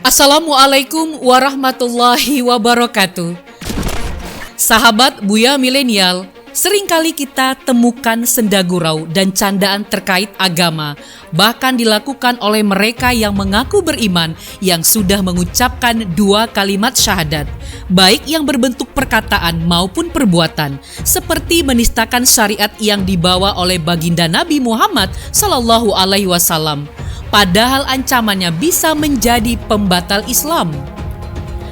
Assalamualaikum warahmatullahi wabarakatuh. Sahabat Buya Milenial, seringkali kita temukan senda gurau dan candaan terkait agama, bahkan dilakukan oleh mereka yang mengaku beriman yang sudah mengucapkan 2 kalimat syahadat, baik yang berbentuk perkataan maupun perbuatan, seperti menistakan syariat yang dibawa oleh baginda Nabi Muhammad SAW. Padahal ancamannya bisa menjadi pembatal Islam.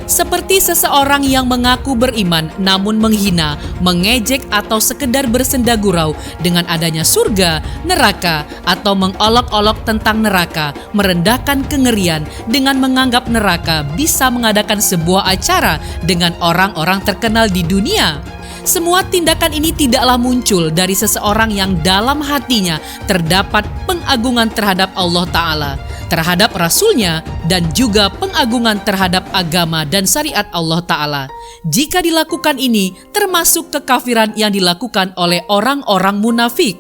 Seperti seseorang yang mengaku beriman namun menghina, mengejek atau sekedar bersenda gurau dengan adanya surga, neraka, atau mengolok-olok tentang neraka, merendahkan kengerian dengan menganggap neraka bisa mengadakan sebuah acara dengan orang-orang terkenal di dunia. Semua tindakan ini tidaklah muncul dari seseorang yang dalam hatinya terdapat pengagungan terhadap Allah Ta'ala, terhadap Rasul-Nya, dan juga pengagungan terhadap agama dan syariat Allah Ta'ala. Jika dilakukan ini, termasuk kekafiran yang dilakukan oleh orang-orang munafik.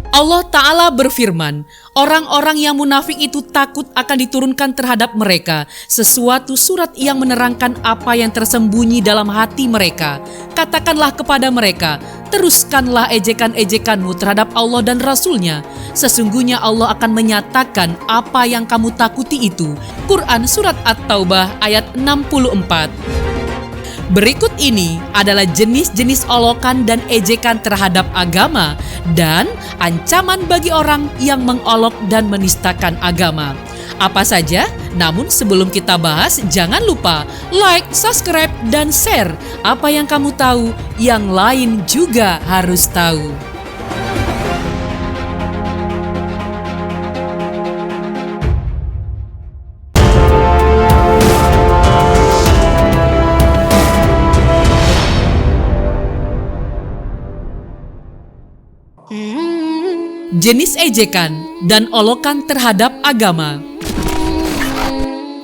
Allah Ta'ala berfirman, orang-orang yang munafik itu takut akan diturunkan terhadap mereka sesuatu surat yang menerangkan apa yang tersembunyi dalam hati mereka. Katakanlah kepada mereka, teruskanlah ejekan-ejekanmu terhadap Allah dan Rasul-Nya. Sesungguhnya Allah akan menyatakan apa yang kamu takuti itu. Quran Surat At-Taubah ayat 64. Berikut ini adalah jenis-jenis olokan dan ejekan terhadap agama dan ancaman bagi orang yang mengolok dan menistakan agama. Apa saja? Namun sebelum kita bahas, jangan lupa like, subscribe, dan share. Apa yang kamu tahu, yang lain juga harus tahu. Jenis ejekan dan olokan terhadap agama.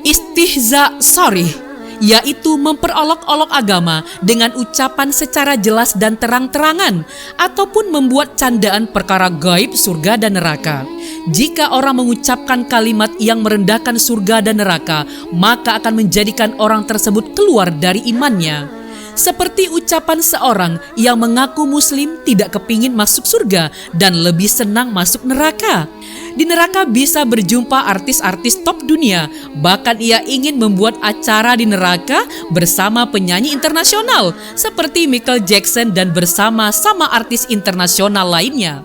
Istihza sharih, yaitu memperolok-olok agama dengan ucapan secara jelas dan terang-terangan, ataupun membuat candaan perkara gaib surga dan neraka. Jika orang mengucapkan kalimat yang merendahkan surga dan neraka, maka akan menjadikan orang tersebut keluar dari imannya. Seperti ucapan seorang yang mengaku muslim tidak kepingin masuk surga dan lebih senang masuk neraka. Di neraka bisa berjumpa artis-artis top dunia, bahkan ia ingin membuat acara di neraka bersama penyanyi internasional seperti Michael Jackson dan bersama-sama artis internasional lainnya.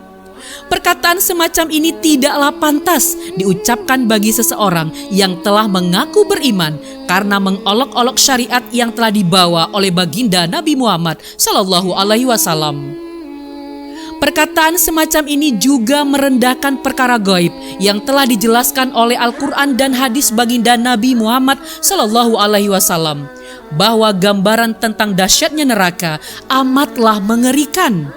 Perkataan semacam ini tidaklah pantas diucapkan bagi seseorang yang telah mengaku beriman karena mengolok-olok syariat yang telah dibawa oleh baginda Nabi Muhammad SAW. Perkataan semacam ini juga merendahkan perkara gaib yang telah dijelaskan oleh Al-Quran dan hadis baginda Nabi Muhammad SAW, bahwa gambaran tentang dahsyatnya neraka amatlah mengerikan.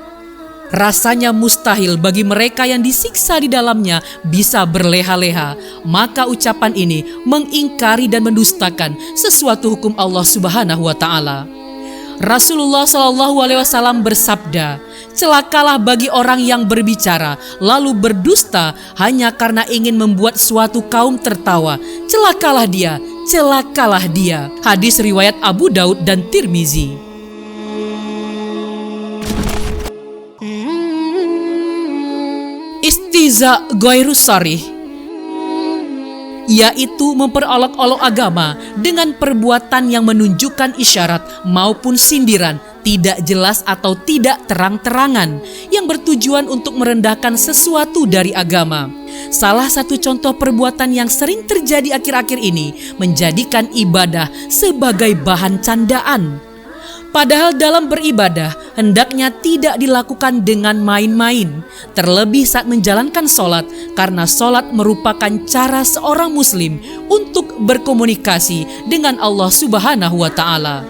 Rasanya mustahil bagi mereka yang disiksa di dalamnya bisa berleha-leha. Maka ucapan ini mengingkari dan mendustakan sesuatu hukum Allah Subhanahu wa Ta'ala. Rasulullah SAW bersabda, celakalah bagi orang yang berbicara lalu berdusta hanya karena ingin membuat suatu kaum tertawa. Celakalah dia, celakalah dia. Hadis riwayat Abu Daud dan Tirmizi. Istihza ghairu sharih, yaitu memperolok-olok agama dengan perbuatan yang menunjukkan isyarat maupun sindiran tidak jelas atau tidak terang-terangan yang bertujuan untuk merendahkan sesuatu dari agama. Salah satu contoh perbuatan yang sering terjadi akhir-akhir ini menjadikan ibadah sebagai bahan candaan. Padahal dalam beribadah hendaknya tidak dilakukan dengan main-main, terlebih saat menjalankan sholat, karena sholat merupakan cara seorang muslim untuk berkomunikasi dengan Allah Subhanahu wa Ta'ala.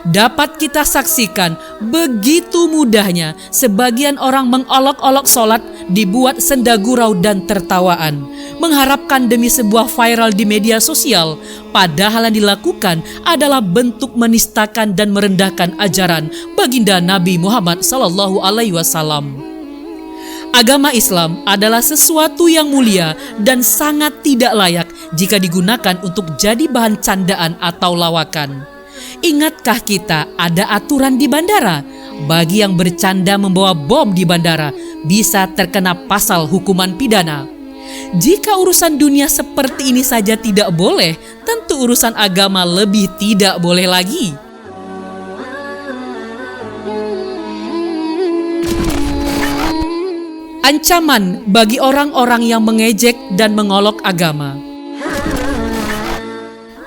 Dapat kita saksikan begitu mudahnya sebagian orang mengolok-olok sholat dibuat senda gurau dan tertawaan, mengharapkan demi sebuah viral di media sosial, padahal yang dilakukan adalah bentuk menistakan dan merendahkan ajaran baginda Nabi Muhammad SAW. Agama Islam adalah sesuatu yang mulia dan sangat tidak layak jika digunakan untuk jadi bahan candaan atau lawakan. Ingatkah kita ada aturan di bandara? Bagi yang bercanda membawa bom di bandara bisa terkena pasal hukuman pidana. Jika urusan dunia seperti ini saja tidak boleh, tentu urusan agama lebih tidak boleh lagi. Ancaman bagi orang-orang yang mengejek dan mengolok agama.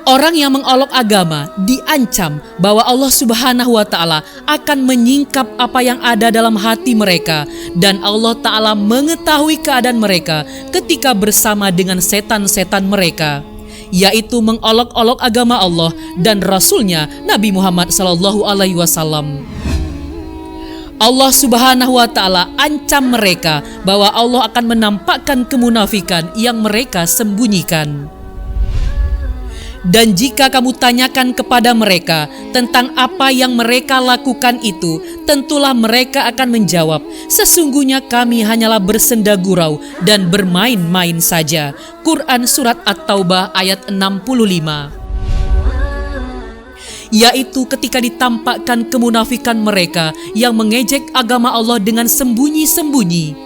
Orang yang mengolok agama diancam bahwa Allah Subhanahu wa Ta'ala akan menyingkap apa yang ada dalam hati mereka, dan Allah Ta'ala mengetahui keadaan mereka ketika bersama dengan setan-setan mereka, yaitu mengolok-olok agama Allah dan Rasul-Nya Nabi Muhammad SAW. Allah Subhanahu wa Ta'ala ancam mereka bahwa Allah akan menampakkan kemunafikan yang mereka sembunyikan. Dan jika kamu tanyakan kepada mereka tentang apa yang mereka lakukan itu, tentulah mereka akan menjawab, sesungguhnya kami hanyalah bersenda gurau dan bermain-main saja. Quran Surat At-Taubah ayat 65. Yaitu ketika ditampakkan kemunafikan mereka yang mengejek agama Allah dengan sembunyi-sembunyi,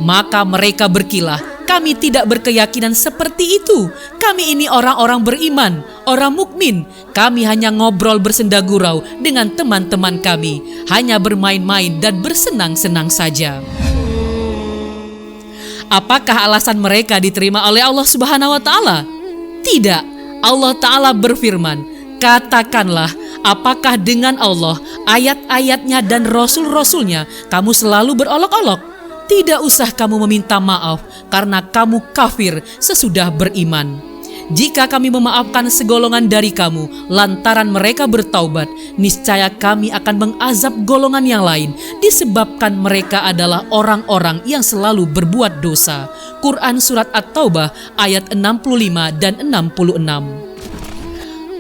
maka mereka berkilah, kami tidak berkeyakinan seperti itu. Kami ini orang-orang beriman, orang mukmin. Kami hanya ngobrol bersenda gurau dengan teman-teman kami, hanya bermain-main dan bersenang-senang saja. Apakah alasan mereka diterima oleh Allah Subhanahu wa Ta'ala? Tidak. Allah Ta'ala berfirman, katakanlah, apakah dengan Allah, ayat-ayatnya dan rasul-rasulnya kamu selalu berolok-olok? Tidak usah kamu meminta maaf karena kamu kafir sesudah beriman. Jika kami memaafkan segolongan dari kamu lantaran mereka bertaubat, niscaya kami akan mengazab golongan yang lain disebabkan mereka adalah orang-orang yang selalu berbuat dosa. Quran Surat At-Taubah ayat 65 dan 66.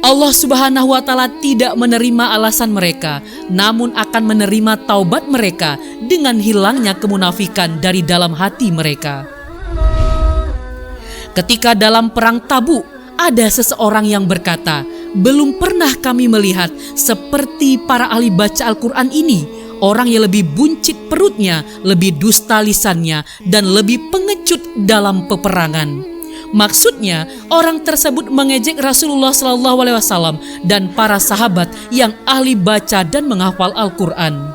Allah Subhanahu wa Ta'ala tidak menerima alasan mereka, namun akan menerima taubat mereka dengan hilangnya kemunafikan dari dalam hati mereka. Ketika dalam perang Tabuk, ada seseorang yang berkata, belum pernah kami melihat seperti para ahli baca Al-Quran ini, orang yang lebih buncit perutnya, lebih dusta lisannya, dan lebih pengecut dalam peperangan. Maksudnya, orang tersebut mengejek Rasulullah SAW dan para sahabat yang ahli baca dan menghafal Al-Quran.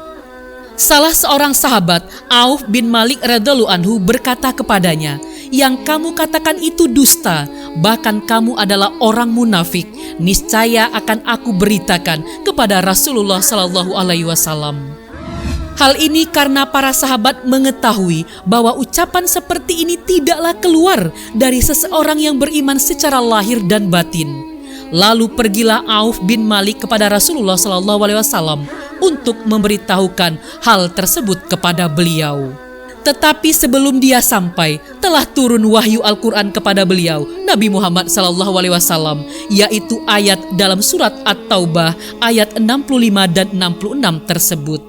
Salah seorang sahabat, Auf bin Malik radhiyallahu anhu, berkata kepadanya, yang kamu katakan itu dusta, bahkan kamu adalah orang munafik. Niscaya akan aku beritakan kepada Rasulullah SAW. Hal ini karena para sahabat mengetahui bahwa ucapan seperti ini tidaklah keluar dari seseorang yang beriman secara lahir dan batin. Lalu pergilah Auf bin Malik kepada Rasulullah SAW untuk memberitahukan hal tersebut kepada beliau. Tetapi sebelum dia sampai, telah turun wahyu Al-Quran kepada beliau, Nabi Muhammad SAW, yaitu ayat dalam surat At-Taubah ayat 65 dan 66 tersebut.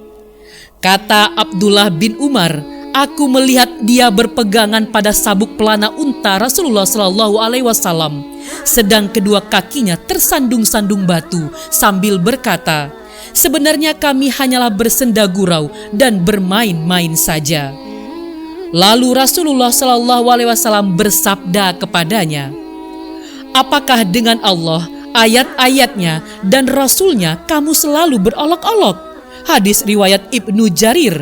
Kata Abdullah bin Umar, aku melihat dia berpegangan pada sabuk pelana unta Rasulullah SAW, sedang kedua kakinya tersandung-sandung batu sambil berkata, sebenarnya kami hanyalah bersenda gurau dan bermain-main saja. Lalu Rasulullah SAW bersabda kepadanya, apakah dengan Allah, ayat-ayatnya dan Rasulnya kamu selalu berolok-olok? Hadis riwayat Ibnu Jarir.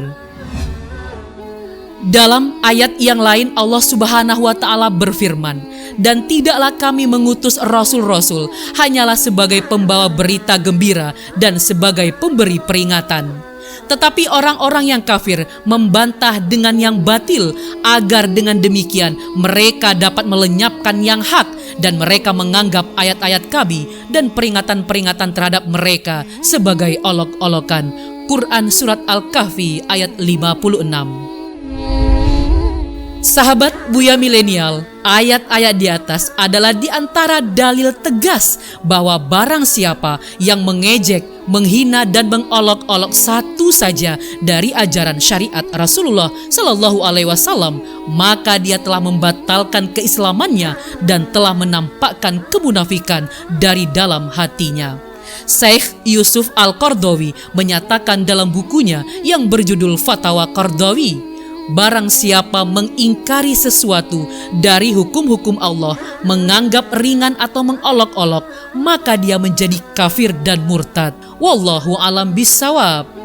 Dalam ayat yang lain Allah Subhanahu wa Ta'ala berfirman, dan tidaklah kami mengutus rasul-rasul hanyalah sebagai pembawa berita gembira dan sebagai pemberi peringatan. Tetapi orang-orang yang kafir membantah dengan yang batil, agar dengan demikian mereka dapat melenyapkan yang hak, dan mereka menganggap ayat-ayat kami dan peringatan-peringatan terhadap mereka sebagai olok-olokan. Quran Surat Al-Kahfi ayat 56. Sahabat Buya Milenial, Ayat-ayat di atas adalah di antara dalil tegas bahwa barang siapa yang mengejek, menghina dan mengolok-olok satu saja dari ajaran syariat Rasulullah Shallallahu Alaihi Wasallam, maka dia telah membatalkan keislamannya dan telah menampakkan kemunafikan dari dalam hatinya. Syekh Yusuf Al-Qardawi menyatakan dalam bukunya yang berjudul Fatwa Qardawi, barang siapa mengingkari sesuatu dari hukum-hukum Allah, menganggap ringan atau mengolok-olok, maka dia menjadi kafir dan murtad. Wallahu alam bissawab.